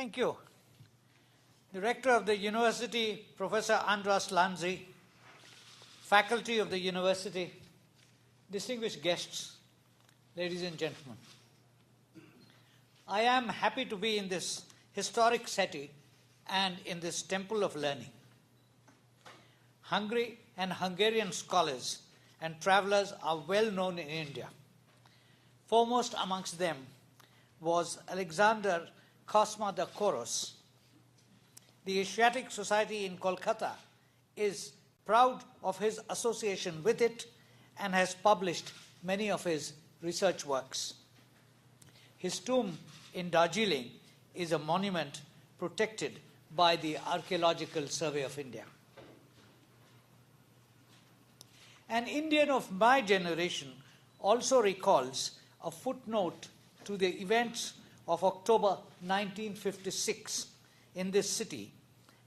Thank you. The Rector of the University, Professor Andras Lanzi, faculty of the University, distinguished guests, ladies and gentlemen. I am happy to be in this historic city and in this temple of learning. Hungary and Hungarian scholars and travelers are well known in India. Foremost amongst them was Alexander Kosma-Dakouros. The Asiatic Society in Kolkata is proud of his association with it and has published many of his research works. His tomb in Darjeeling is a monument protected by the Archaeological Survey of India. An Indian of my generation also recalls a footnote to the events of October 1956 in this city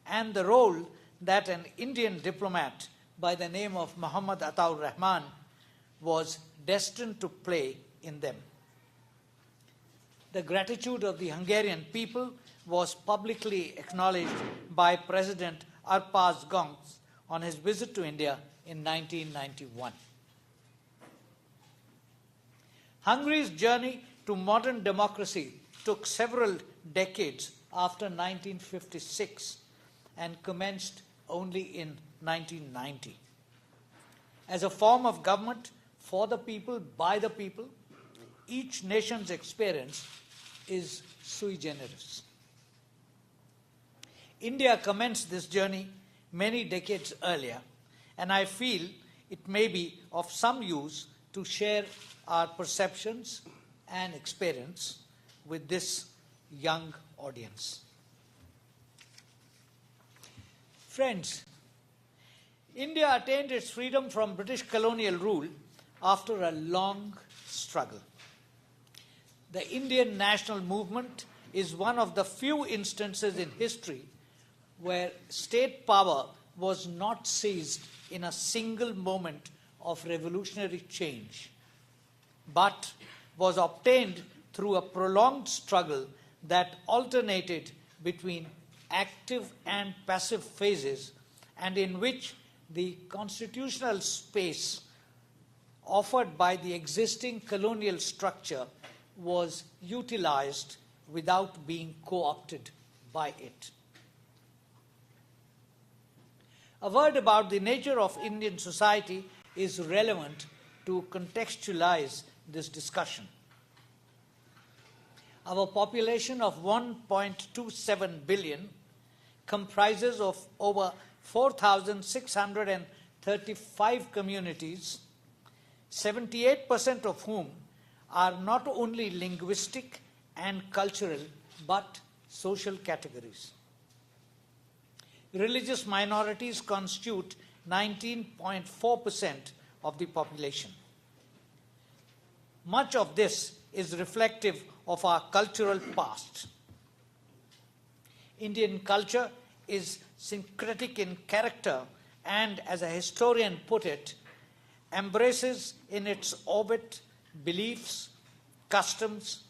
and the role that an Indian diplomat by the name of Muhammad Ataur Rahman was destined to play in them. The gratitude of the Hungarian people was publicly acknowledged by President Arpaz Goncs on his visit to India in 1991. Hungary's journey to modern democracy took several decades after 1956 and commenced only in 1990. As a form of government for the people, by the people, each nation's experience is sui generis. India commenced this journey many decades earlier, and I feel it may be of some use to share our perceptions and experience with this young audience. Friends, India attained its freedom from British colonial rule after a long struggle. The Indian national movement is one of the few instances in history where state power was not seized in a single moment of revolutionary change, but was obtained through a prolonged struggle that alternated between active and passive phases, and in which the constitutional space offered by the existing colonial structure was utilized without being co-opted by it. A word about the nature of Indian society is relevant to contextualize this discussion. Our population of 1.27 billion comprises of over 4,635 communities, 78% of whom are not only linguistic and cultural but social categories. Religious minorities constitute 19.4% of the population. Much of this is reflective of our cultural past. Indian culture is syncretic in character and, as a historian put it, embraces in its orbit beliefs, customs,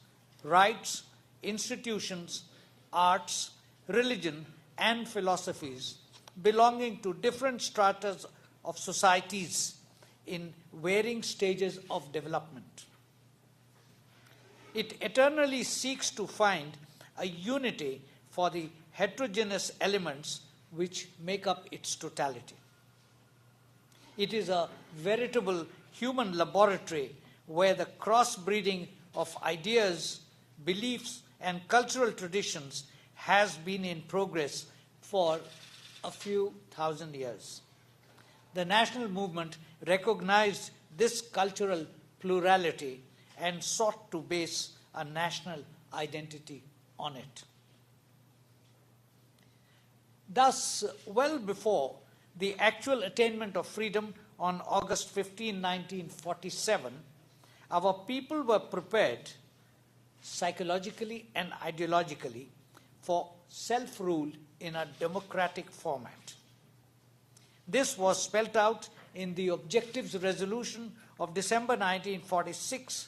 rites, institutions, arts, religion, and philosophies belonging to different stratas of societies in varying stages of development. It eternally seeks to find a unity for the heterogeneous elements which make up its totality. It is a veritable human laboratory where the crossbreeding of ideas, beliefs, and cultural traditions has been in progress for a few thousand years. The national movement recognized this cultural plurality and sought to base a national identity on it. Thus, well before the actual attainment of freedom on August 15, 1947, our people were prepared psychologically and ideologically for self-rule in a democratic format. This was spelt out in the Objectives Resolution of December 1946,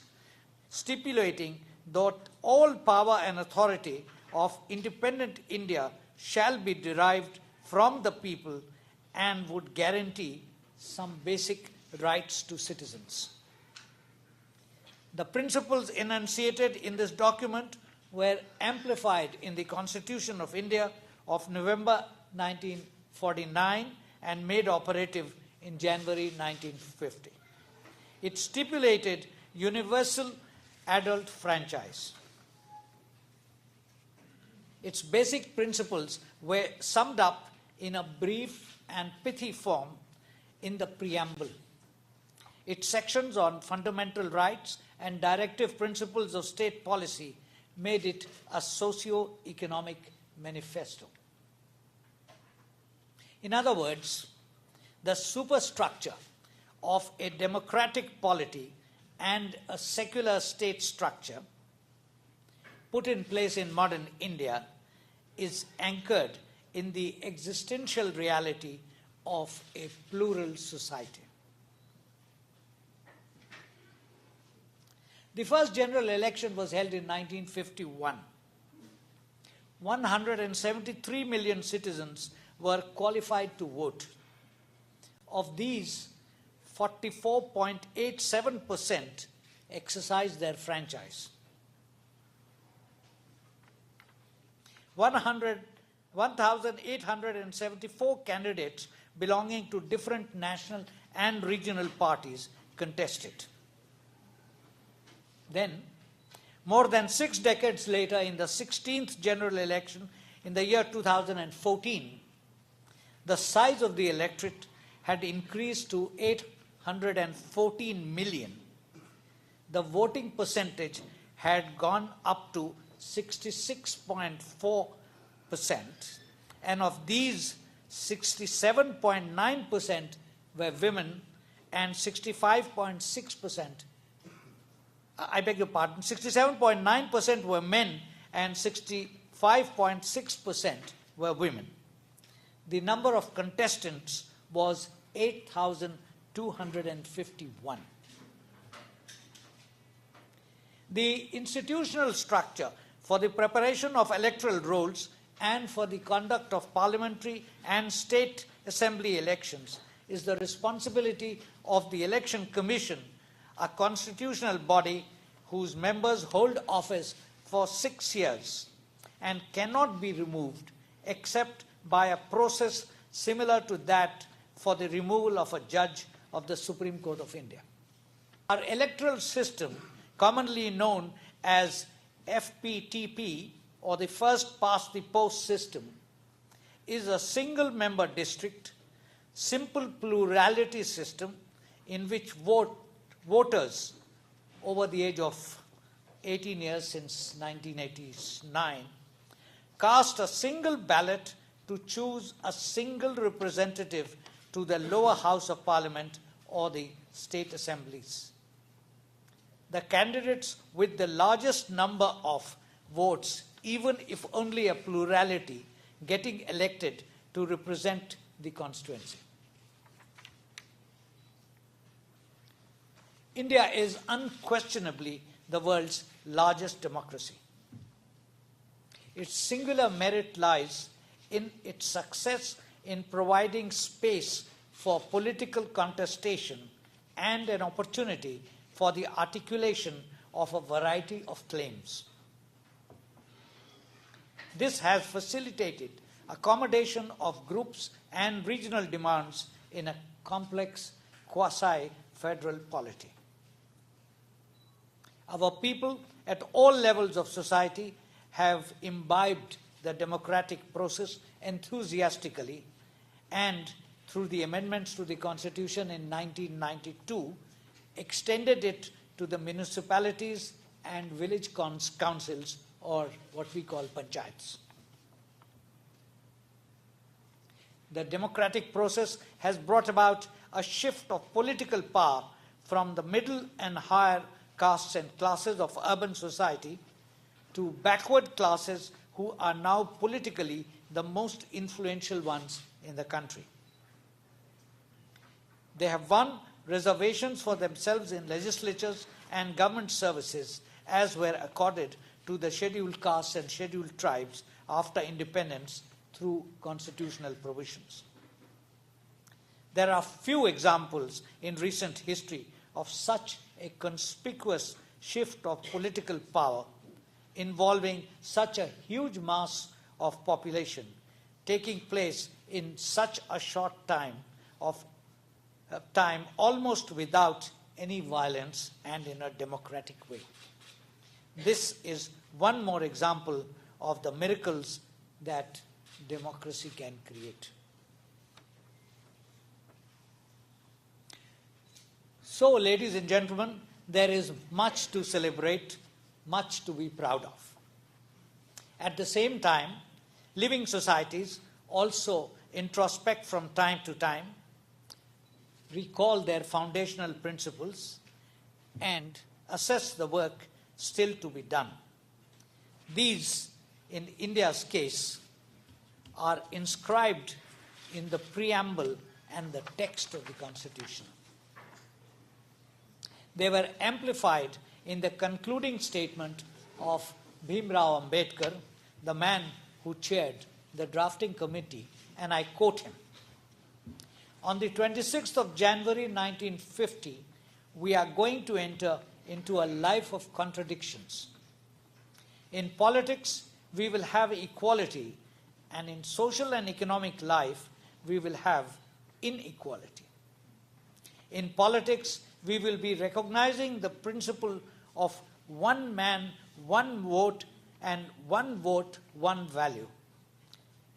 stipulating that all power and authority of independent India shall be derived from the people and would guarantee some basic rights to citizens. The principles enunciated in this document were amplified in the Constitution of India of November 1949 and made operative in January 1950. It stipulated universal adult franchise. Its basic principles were summed up in a brief and pithy form in the preamble. Its sections on fundamental rights and directive principles of state policy made it a socio-economic manifesto. In other words, the superstructure of a democratic polity and a secular state structure put in place in modern India is anchored in the existential reality of a plural society. The first general election was held in 1951. 173 million citizens were qualified to vote. Of these, 44.87% exercised their franchise. 1,874 candidates belonging to different national and regional parties contested. Then, more than 6 decades later, in the 16th general election in the year 2014, the size of the electorate had increased to 814 million. The voting percentage had gone up to 66.4%, and of these, 67.9% were women and 65.6%, I beg your pardon, 67.9% were men and 65.6% were women. The number of contestants was 8,251. The institutional structure for the preparation of electoral rolls and for the conduct of parliamentary and state assembly elections is the responsibility of the Election Commission, a constitutional body whose members hold office for 6 years and cannot be removed except by a process similar to that for the removal of a judge of the Supreme Court of India. Our electoral system, commonly known as FPTP, or the first past the post system, is a single member district, simple plurality system in which voters over the age of 18 years since 1989 cast a single ballot to choose a single representative to the lower house of parliament or the state assemblies. The candidates with the largest number of votes, even if only a plurality, getting elected to represent the constituency. India is unquestionably the world's largest democracy. Its singular merit lies in its success in providing space for political contestation and an opportunity for the articulation of a variety of claims. This has facilitated accommodation of groups and regional demands in a complex quasi-federal polity. Our people at all levels of society have imbibed the democratic process enthusiastically, and through the amendments to the Constitution in 1992, extended it to the municipalities and village councils, or what we call panchayats. The democratic process has brought about a shift of political power from the middle and higher castes and classes of urban society to backward classes who are now politically the most influential ones in the country. They have won reservations for themselves in legislatures and government services, as were accorded to the scheduled castes and scheduled tribes after independence through constitutional provisions. There are few examples in recent history of such a conspicuous shift of political power involving such a huge mass of population taking place in such a short time almost without any violence and in a democratic way. This is one more example of the miracles that democracy can create. So, ladies and gentlemen, there is much to celebrate, much to be proud of. At the same time, living societies also introspect from time to time, recall their foundational principles, and assess the work still to be done. These, in India's case, are inscribed in the preamble and the text of the Constitution. They were amplified in the concluding statement of Bhimrao Ambedkar, the man who chaired the drafting committee, and I quote him, "On the 26th of January 1950, we are going to enter into a life of contradictions. In politics, we will have equality, and in social and economic life, we will have inequality. In politics, we will be recognizing the principle of one man, one vote, and one vote, one value.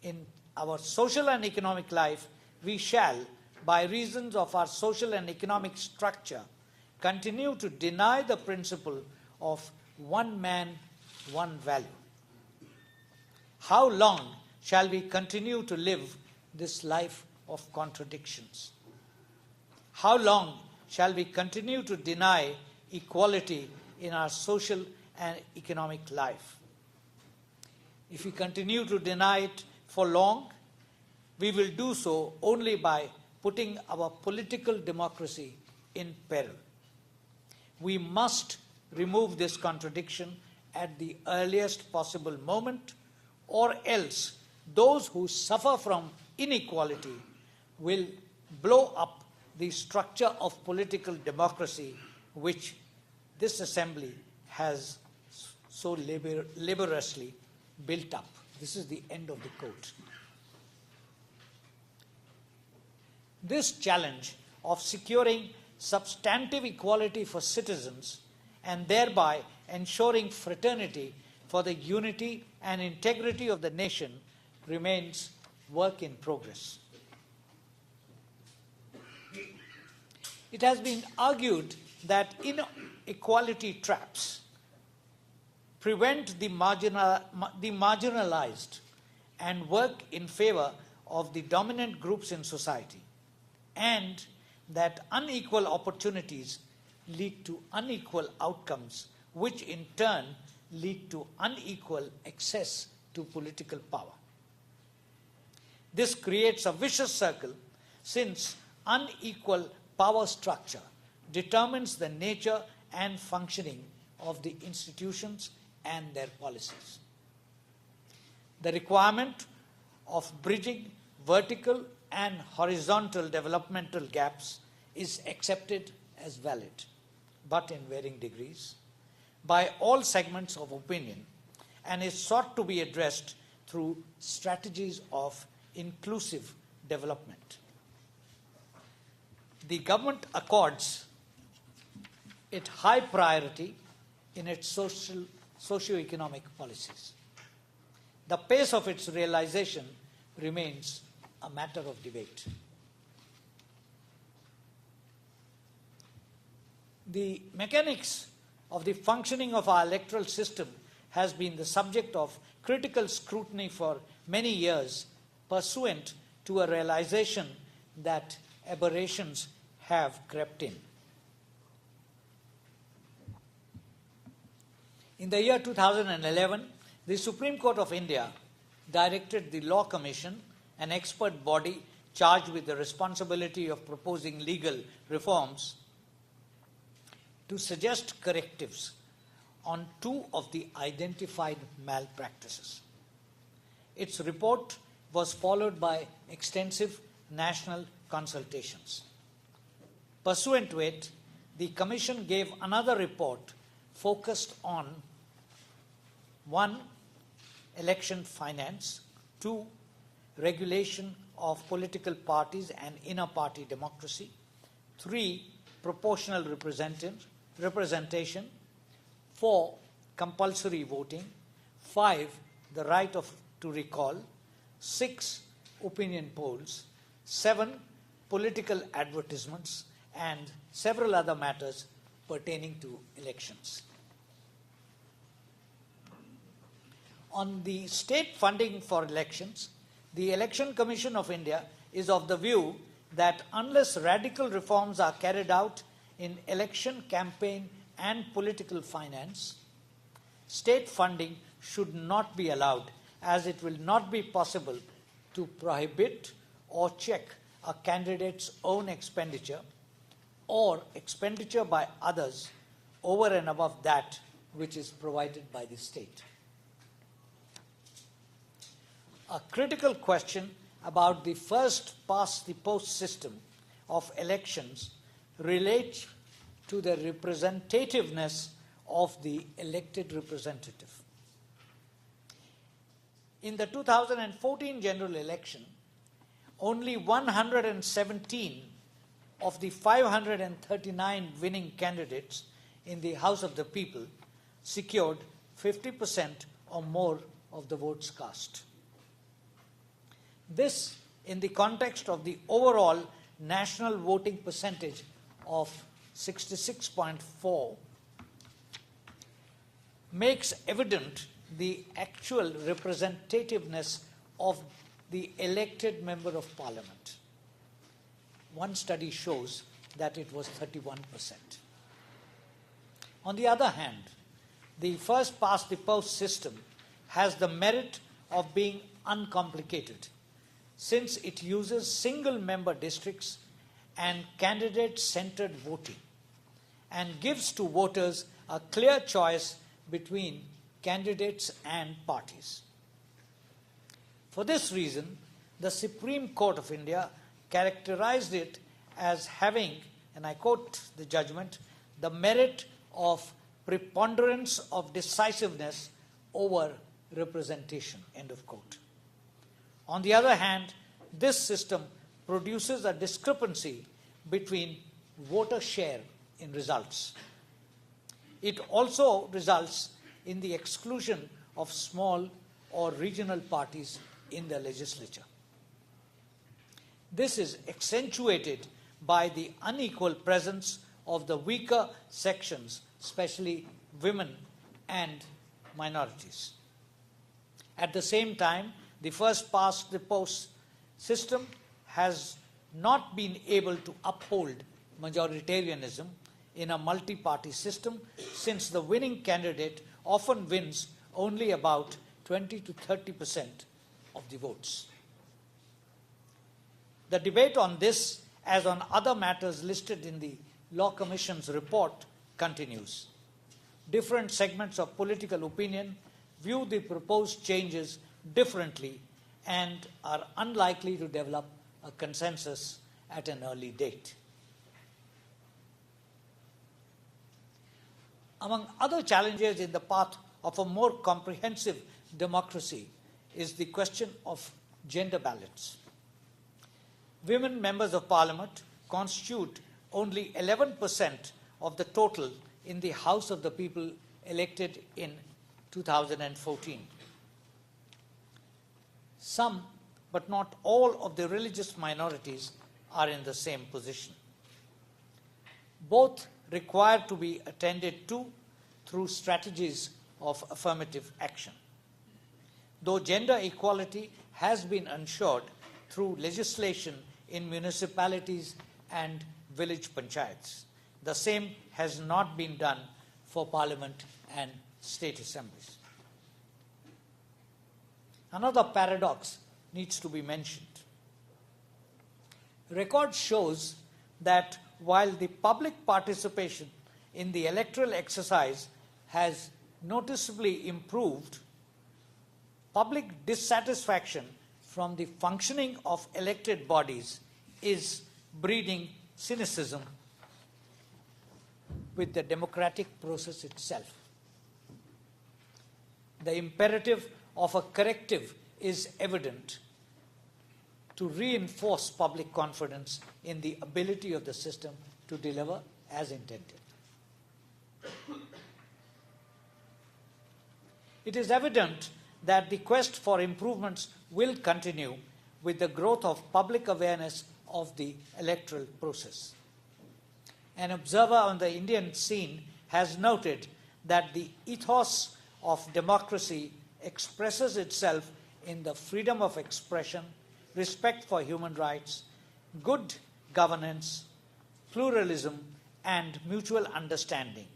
In our social and economic life, we shall, by reasons of our social and economic structure, continue to deny the principle of one man, one value. How long shall we continue to live this life of contradictions? How long shall we continue to deny equality in our social and economic life? If we continue to deny it for long, we will do so only by putting our political democracy in peril. We must remove this contradiction at the earliest possible moment, or else those who suffer from inequality will blow up the structure of political democracy which this assembly has so laboriously built up." This is the end of the quote. This challenge of securing substantive equality for citizens and thereby ensuring fraternity for the unity and integrity of the nation remains work in progress. It has been argued that inequality traps prevent the marginalized and work in favor of the dominant groups in society, and that unequal opportunities lead to unequal outcomes, which in turn lead to unequal access to political power. This creates a vicious circle, since unequal power structure determines the nature and functioning of the institutions and their policies. The requirement of bridging vertical and horizontal developmental gaps is accepted as valid, but in varying degrees, by all segments of opinion, and is sought to be addressed through strategies of inclusive development. The government accords it high priority in its socio-economic policies. The pace of its realization remains a matter of debate. The mechanics of the functioning of our electoral system has been the subject of critical scrutiny for many years, pursuant to a realization that aberrations have crept in. In the year 2011, the Supreme Court of India directed the Law Commission, an expert body charged with the responsibility of proposing legal reforms, to suggest correctives on 2 of the identified malpractices. Its report was followed by extensive national consultations. Pursuant to it, the Commission gave another report focused on 1. Election finance, 2. Regulation of political parties and inner-party democracy, 3. Proportional representation, 4. Compulsory voting, 5. The right to recall, 6. Opinion polls, 7. Political advertisements, and several other matters pertaining to elections. On the state funding for elections, the Election Commission of India is of the view that unless radical reforms are carried out in election campaign and political finance, state funding should not be allowed, as it will not be possible to prohibit or check a candidate's own expenditure or expenditure by others over and above that which is provided by the state. A critical question about the first-past-the-post system of elections relates to the representativeness of the elected representative. In the 2014 general election, only 117 of the 539 winning candidates in the House of the People secured 50% or more of the votes cast. This, in the context of the overall national voting percentage of 66.4, makes evident the actual representativeness of the elected member of parliament. One study shows that it was 31%. On the other hand, the first-past-the-post system has the merit of being uncomplicated, since it uses single-member districts and candidate-centered voting, and gives to voters a clear choice between candidates and parties. For this reason, the Supreme Court of India characterized it as having, and I quote the judgment, the merit of preponderance of decisiveness over representation, end of quote. On the other hand, this system produces a discrepancy between voter share in results. It also results in the exclusion of small or regional parties in the legislature. This is accentuated by the unequal presence of the weaker sections, especially women and minorities. At the same time, the first-past-the-post system has not been able to uphold majoritarianism in a multi-party system, since the winning candidate often wins only about 20 to 30% of the votes. The debate on this, as on other matters listed in the Law Commission's report, continues. Different segments of political opinion view the proposed changes differently and are unlikely to develop a consensus at an early date. Among other challenges in the path of a more comprehensive democracy is the question of gender balance. Women members of parliament constitute only 11% of the total in the House of the People elected in 2014. Some, but not all, of the religious minorities are in the same position. Both require to be attended to through strategies of affirmative action. Though gender equality has been ensured through legislation in municipalities and village panchayats, the same has not been done for parliament and state assemblies. Another paradox needs to be mentioned. Record shows that while the public participation in the electoral exercise has noticeably improved, public dissatisfaction from the functioning of elected bodies is breeding cynicism with the democratic process itself. The imperative of a corrective is evident to reinforce public confidence in the ability of the system to deliver as intended. It is evident that the quest for improvements will continue with the growth of public awareness of the electoral process. An observer on the Indian scene has noted that the ethos of democracy expresses itself in the freedom of expression, respect for human rights, good governance, pluralism, and mutual understanding,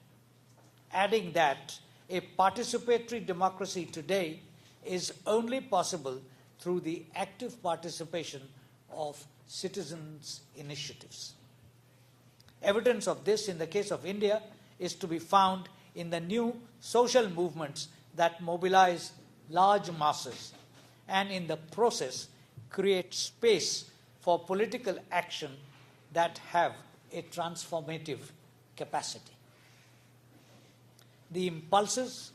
adding that a participatory democracy today is only possible through the active participation of citizens' initiatives. Evidence of this in the case of India is to be found in the new social movements that mobilize large masses and in the process create space for political action that have a transformative capacity. The impulses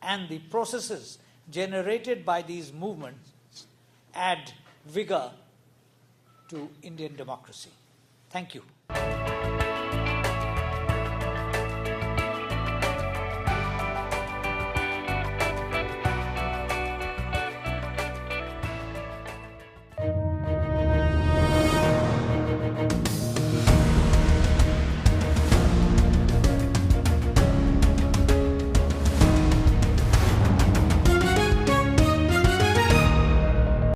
and the processes generated by these movements add vigor to Indian democracy. Thank you.